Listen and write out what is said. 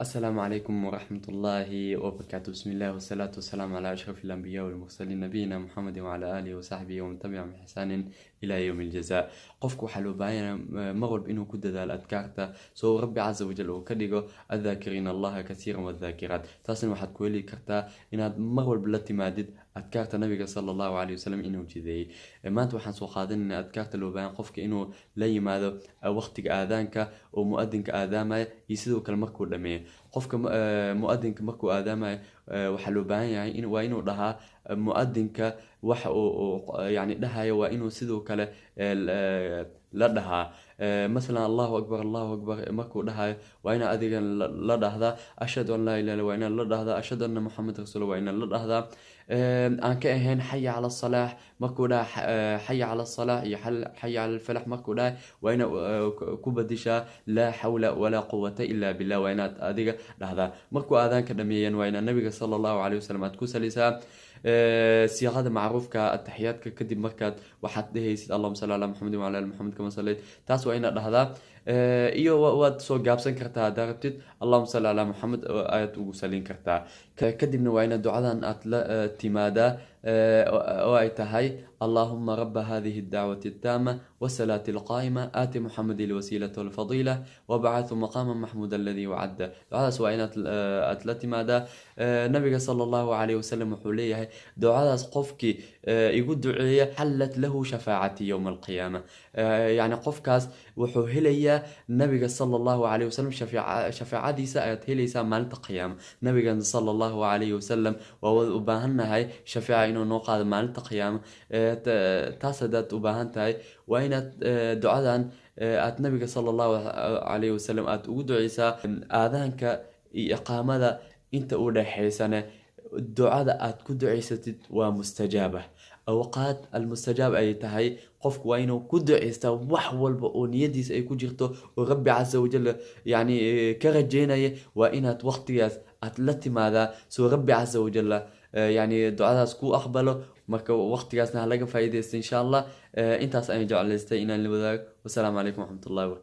السلام عليكم ورحمة الله وبركاته. بسم الله والصلاة والسلام على أشرف الأنبياء والمرسلين نبينا محمد وعلى آله وصحبه ومن تبعهم بإحسان إلى يوم الجزاء. qofku waxaa loo baahan yahay mar walba inuu ku dadaalo adkaarta soo rabbi caza wajal uu ka dhigo adhaakiriina allaha kasiiran wadhaakiraat. taasina waxaad ku heli kartaa inaad mar walba la timaadid adkaarta nabiga sala allahu calayhi wasalam inuu jideeyey. maanta waxaan soo qaadanaynaa adkaarta loo baahan qofka inuu la yimaado waqtiga aadaanka oo muadinka aadaamaya iyo sidoo kale markuu dhameeyo. qofka muadinka markuu aadaamayo waxaa loo baahan yahay waa inuu dhahaa muadinka waxa uu yani dhahayo waa inuu sidoo kale la dhahaa مثلا الله أكبر markuu dhahayo waa ina adiga la dhahdaa ashhadu an laa ilaaha illa waa ina la dhahdaa ashhadu anna muhammad rasuul waa ina la dhahdaa aan ka ahayn xaya cala salaah markuu dhaha xaya cala salaah iyo xaya cala alfalax markuu dhahay waa ina ku badishaa laa xawla walaa quwata illa billah waa inaad adiga dhahdaa. markuu aadaanka dhameeyeen waa ina nabiga sallallahu alayhi wasallam aad ku salisaa siiqada macruufka ataxiyaadka kadib markaad waxaad dhehaysid allahumma salli ala muhammad wa ala ali muhammad kama sallayt taas waa ina dhahdaa iyo waad soo gaabsan kartaa haddaad rabtid allahumma salli ala muhammad ayaad ugu salin kartaa. kadibna waa ina ducadan aad la timaadaa oo ay tahay اللهم رب هذه الدعوة التامة والصلاة القائمة آت محمد الوسيلة والفضيلة وبعث مقاما محمودا الذي وعده. دعاء سوائنا أتلتي ماذا نبي صلى الله عليه وسلم حوليه دعاء قفك يقول دعية حلت له شفاعتي يوم القيامة. يعني قفكاس وحوليه نبي صلى الله عليه وسلم شفاعتي سأت هليسا مالت قيامة. نبي صلى الله عليه وسلم وباهنا هاي شفاعة إنه نوقع مالت قيامة taas hadaad u baahan tahay waa inaad ducadan aad nabiga sala allahu calayhi wasalam aad ugu duceysaa aadaanka iyo iqaamada inta u dhaxaysana ducada aad ku duceysatid waa mustajaaba. awqaad almustajaab ay tahay qofku waa inuu ku duceystaa wax walba oo niyadiisa ay ku jirto oo rabbi caza wajal yani ka rajeynaya waa inaad waqtigaas aad la timaadaa soo rabbi caza wajal يعني دعاء كو أقبله مركب وقت جالسنا هلا فايدة إن شاء الله. أنت أصلا جعل الاستينا اللي بذاك والسلام عليكم ورحمة الله وبركاته.